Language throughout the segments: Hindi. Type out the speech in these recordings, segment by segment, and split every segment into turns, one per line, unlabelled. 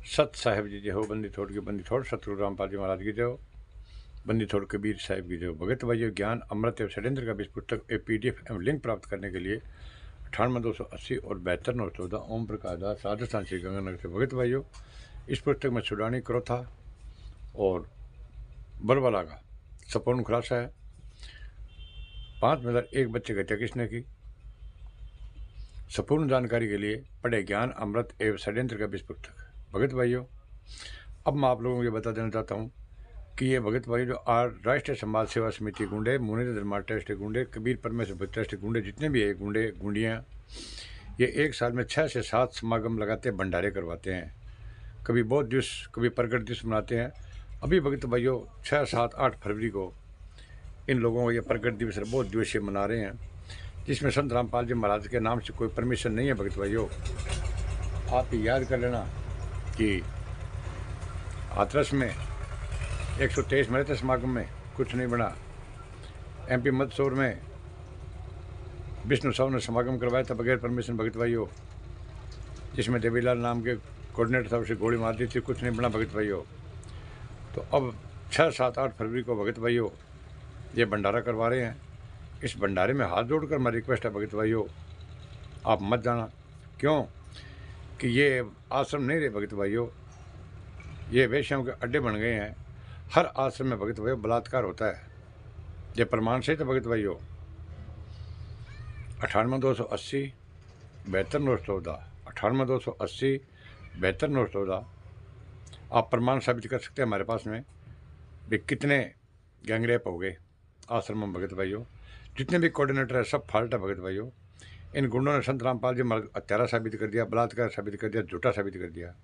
सत साहेब जी जय हो, बंदी छोड़ के बंदी छोड़, सतगुरु रामपाल जी महाराज की जय हो, बंदी छोड़ कबीर साहिब की जय हो। भगत भाइयों, ज्ञान अमृत एवं षड्यंत्र का बीज पुस्तक PDF एवं लिंक प्राप्त करने के लिए 98 280 और 72 914 ओम प्रकाश दास, राजस्थान श्री गंगानगर से। भगत भाइयों, इस पुस्तक में सुडानी, क्रोथा और बरवाला का संपूर्ण खुलासा है। 5 में 1 बच्चे की हत्या किसने की, संपूर्ण जानकारी के लिए पढ़े ज्ञान अमृत एवं षड्यंत्र का बीज पुस्तक। भगत भाइयों, अब मैं आप लोगों को ये बता देना चाहता हूँ कि ये भगत भाई जो राष्ट्रीय समाज सेवा समिति गुंडे, मुनीर धर्मा ट्रस्ट गुंडे, कबीर परमेश्वर ट्रस्ट गुंडे, जितने भी है गुंडे गुंडियाँ, ये एक साल में 6 से 7 समागम लगाते, भंडारे करवाते हैं। कभी बौद्ध दिवस, कभी प्रगट दिवस मनाते हैं। अभी भगत भाइयों 6, 7, 8 फरवरी को इन लोगों को ये प्रगट दिवस और बौद्ध दिवस ये मना रहे हैं, जिसमें संत रामपाल जी महाराज के नाम से कोई परमिशन नहीं है। भगत भाइयों, आप याद कर लेना कि हाथरस में 123 मरे थे समागम में, कुछ नहीं बना। MP मंदसौर में विष्णु साहू ने समागम करवाया था बगैर परमिशन। भगत भाइयों, जिसमें देवीलाल नाम के कोऑर्डिनेटर था, उसे गोली मार दी थी, कुछ नहीं बना। भगत भाइयों, तो अब 6, 7, 8 फरवरी को भगत भाइयों ये भंडारा करवा रहे हैं। इस भंडारे में हाथ जोड़कर हमारी रिक्वेस्ट है भगत भाइयों, आप मत जाना। क्यों कि ये आश्रम नहीं रहे भगत भाइयों, ये वेश्याओं के अड्डे बन गए हैं। हर आश्रम में भगत भाइयों बलात्कार होता है, ये प्रमाण सहित भगत भाइयों। 98 280 72 914, 98 280 72 914 आप प्रमाण साबित कर सकते हैं हमारे पास में भी कितने गैंगरेप हो गए आश्रम में। भगत भाइयों, जितने भी कोऑर्डिनेटर है सब फाल्ट है। भगत भाइयों, इन गुंडों ने संत रामपाल जी हत्यारा साबित कर दिया, बलात्कार साबित कर दिया, झूठा साबित कर दिया।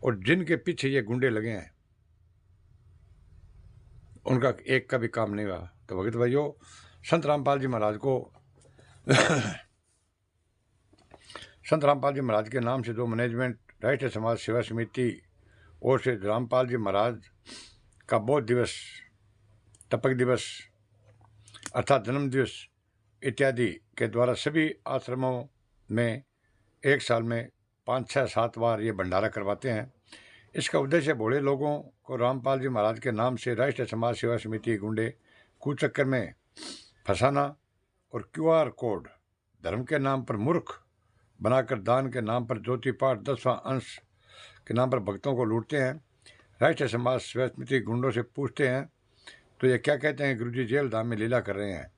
और जिनके पीछे ये गुंडे लगे हैं उनका एक का भी काम नहीं हुआ। तो भगत भाइयों, संत रामपाल जी महाराज को संत रामपाल जी महाराज के नाम से जो मैनेजमेंट राष्ट्रीय समाज सेवा समिति और से रामपाल जी महाराज का बौद्ध दिवस, टपक दिवस अर्थात जन्म दिवस इत्यादि के द्वारा सभी आश्रमों में एक साल में 5, 6, 7 बार ये भंडारा करवाते हैं। इसका उद्देश्य भोले लोगों को रामपाल जी महाराज के नाम से राष्ट्रीय समाज सेवा समिति गुंडे कुचक्कर में फंसाना और QR कोड धर्म के नाम पर मूर्ख बनाकर दान के नाम पर ज्योति पाठ 10वां अंश के नाम पर भक्तों को लूटते हैं। राष्ट्रीय समाज सेवा समिति गुंडों से पूछते हैं तो ये क्या कहते हैं, गुरुजी जेल धाम में लीला कर रहे हैं,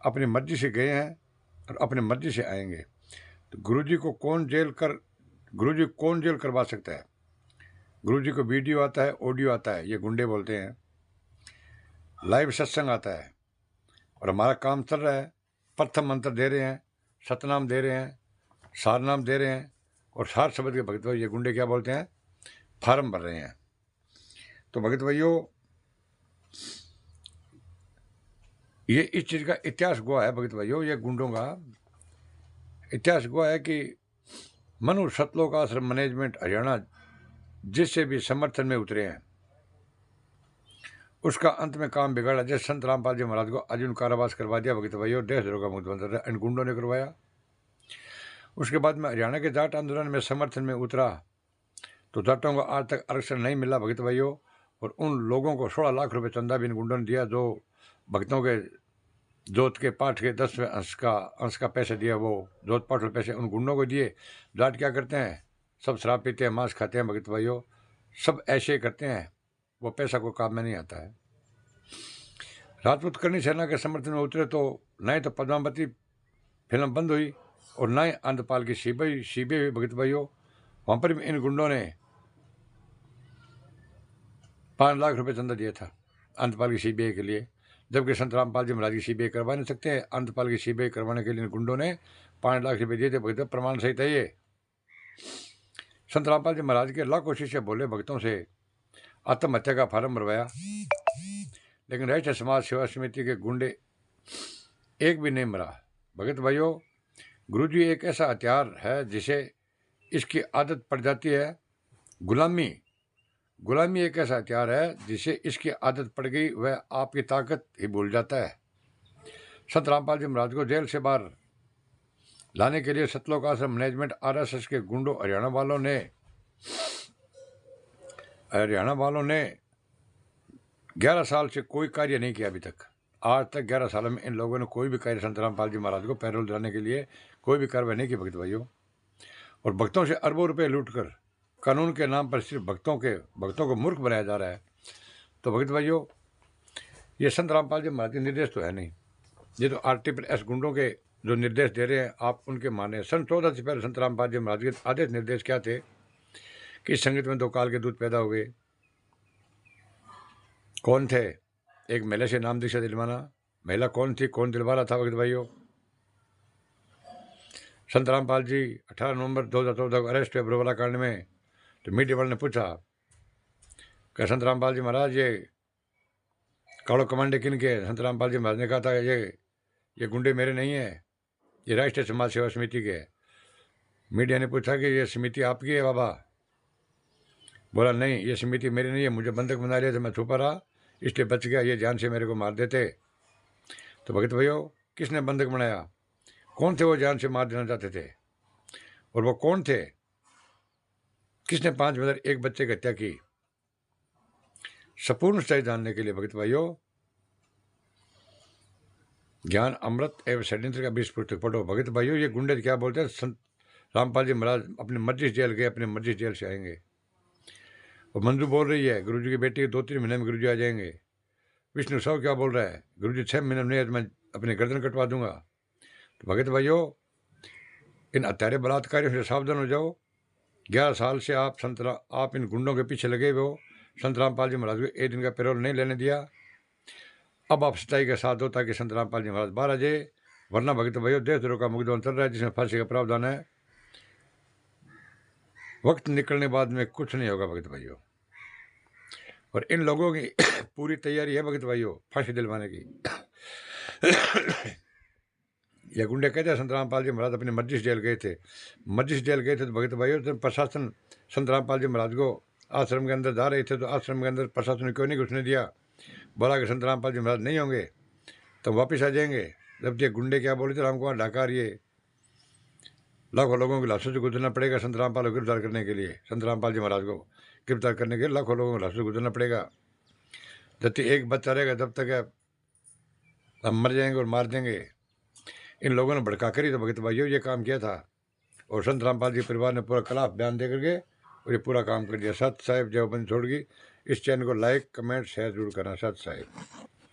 अपनी मर्जी से गए हैं और अपनी मर्जी से आएंगे। तो गुरुजी कौन जेल करवा सकता है? गुरुजी को वीडियो आता है, ऑडियो आता है, ये गुंडे बोलते हैं, लाइव सत्संग आता है और हमारा काम चल रहा है। प्रथम मंत्र दे रहे हैं, सतनाम दे रहे हैं, सारनाम दे रहे हैं और सार शब्द के भगत भाई ये गुंडे क्या बोलते हैं, फार्म भर रहे हैं। तो भगत भाइयों, ये इस चीज़ का इतिहास गवाह है। भगत भाइयों, ये गुंडों का इतिहास गवाह है कि मनु सतलोक आश्रम मैनेजमेंट हरियाणा जिससे भी समर्थन में उतरे हैं उसका अंत में काम बिगाड़ा। जैसे संत रामपाल जी महाराज को आजीवन कारावास करवा दिया भगत भाइयों, देश द्रोह का मुख्यमंत्री इन गुंडों ने करवाया। उसके बाद में हरियाणा के जाट आंदोलन में समर्थन में उतरा तो जाटों को आज तक आरक्षण नहीं मिला भगत भाइयों। और उन लोगों को 16 लाख रुपए चंदा भी इन गुंडों ने दिया, जो भक्तों के जोत के पाठ के 10वें अंश का पैसे दिया, वो जोत पाठ के पैसे उन गुंडों को दिए। जाट क्या करते हैं, सब शराब पीते हैं, मांस खाते हैं भगत भाइयों, सब ऐसे ही करते हैं, वो पैसा को काम में नहीं आता है। राजपूत करनी सेना के समर्थन में उतरे तो नहीं तो पद्मावती फिल्म बंद हुई और ना ही आंध्रपाल की सीबी हुई भगत भाइयों। वहाँ पर भी इन गुंडों ने 5 लाख रुपए चंदा दिया था आंध्रपाल की CBI के लिए, जबकि संत रामपाल जी महाराज की CBI करवा नहीं सकते हैं। आंध्रपाल की CBI करवाने के लिए इन गुंडों ने 5 लाख रुपए दिए थे भगत, प्रमाण सहित है ये। संत रामपाल जी महाराज के लाखों शिष्य बोले भक्तों से आत्महत्या का फार्म भरवाया, लेकिन राष्ट्रीय समाज सेवा समिति के गुंडे एक भी नहीं मरा। भगत भाइयों, गुरुजी एक ऐसा हथियार है जिसे इसकी आदत पड़ जाती है। गुलामी एक ऐसा हथियार है जिसे इसकी आदत पड़ गई, वह आपकी ताकत ही भूल जाता है। संत रामपाल जी महाराज को जेल से बाहर लाने के लिए सतलोक आश्रम मैनेजमेंट RSS के गुंडों हरियाणा वालों ने हरियाणा वालों ने 11 साल से कोई कार्य नहीं किया अभी तक। आज तक 11 सालों में इन लोगों ने कोई भी कार्य संत रामपाल जी महाराज को पैरोल दिलाने के लिए कोई भी कार्रवाई नहीं की भगत भाइयों। और भक्तों से अरबों रुपए लूटकर कानून के नाम पर सिर्फ भक्तों को मूर्ख बनाया जा रहा है। तो भगत भाइयों, ये संत रामपाल जी महाराज के निर्देश तो है नहीं, ये तो RTPS गुंडों के जो निर्देश दे रहे हैं आप उनके माने। सन 14 से पहले संत रामपाल जी महाराज के आदेश निर्देश क्या थे कि इस संगीत में 2 काल के दूत पैदा हुए। कौन थे? एक महिला से नाम दीक्षा दिलवाना। महिला कौन थी, कौन दिलवा रहा था भगत भाइयों? संत रामपाल जी 18 नवंबर 2014 को अरेस्ट हुए बुरबला कांड में। तो मीडिया वाले ने पूछा कि संत रामपाल जी महाराज ये कालो कमांडे किन के? संत रामपाल जी महाराज ने कहा था ये गुंडे मेरे नहीं है, ये राष्ट्रीय समाज सेवा समिति के। मीडिया ने पूछा कि ये समिति आपकी है बाबा? बोला नहीं, ये समिति मेरी नहीं है, मुझे बंधक बना लिया था, मैं छुपा रहा इसलिए बच गया, ये जान से मेरे को मार देते। तो भगत भैया, किसने बंधक बनाया? कौन थे वो जान से मार देना चाहते थे? और वो कौन थे? किसने 5 मदर एक बच्चे की हत्या की? संपूर्ण सच्चाई जानने के लिए भगत भाइयों, ज्ञान अमृत एवं षड्यंत्र का 20 पुस्तक पढ़ो। भगत भाइयों, ये गुंडे क्या बोलते हैं? संत रामपाल जी महाराज अपनी मर्जी से जेल गए, अपनी मर्जी से जेल से आएंगे। और मंजू बोल रही है गुरुजी की बेटी 2-3 महीने में गुरुजी आ जाएंगे। विष्णु साहु क्या बोल रहा है? गुरुजी 6 महीने में नहीं, मैं अपनी गर्दन कटवा दूंगा। तो भगत भाइयों, इन हत्यारे बलात्कारियों से सावधान हो जाओ। 11 साल से आप इन गुंडों के पीछे लगे हुए हो। संत रामपाल जी महाराज को एक दिन का पैरोल नहीं लेने दिया। अब आप सच्चाई के साथ हो ताकि संत रामपाल जी महाराज बाहर आ जाए, वरना भगत भाइयों देशद्रोह का मुकदमा चल रहा है जिसमें फांसी का प्रावधान है। वक्त निकलने बाद में कुछ नहीं होगा भगत भाइयों। और इन लोगों की पूरी तैयारी है भगत भाइयों फांसी दिलवाने की। यह गुंडे कहते हैं संत रामपाल जी महाराज अपनी मर्जी से जेल गए थे। मर्जी से जेल गए थे तो भगत भाइयों, तो प्रशासन संत रामपाल जी महाराज को आश्रम के अंदर जा रहे थे तो आश्रम के अंदर प्रशासन ने क्यों नहीं घुसने दिया? बोला कि संत रामपाल जी महाराज नहीं होंगे तो वापस आ जाएंगे। जब ये गुंडे क्या बोले थे, राम कुमार ढाकार, ये लाखों लोगों की लाशों से गुजरना पड़ेगा संत रामपाल को गिरफ्तार करने के लिए। संत रामपाल जी महाराज को गिरफ्तार करने के लिए लाखों लोगों की लाशों से गुजरना पड़ेगा। जब तक एक बच्चा रहेगा तब तक हम मर जाएंगे और मार देंगे। इन लोगों ने भड़का कर ही तो भगत भाइयों ये काम किया था। और संत रामपाल जी परिवार ने पूरा खिलाफ बयान दे करके और ये पूरा काम कर दिया। सत साहिब जब बंद छोड़ गई। इस चैनल को लाइक कमेंट शेयर जरूर करना। सत साहिब।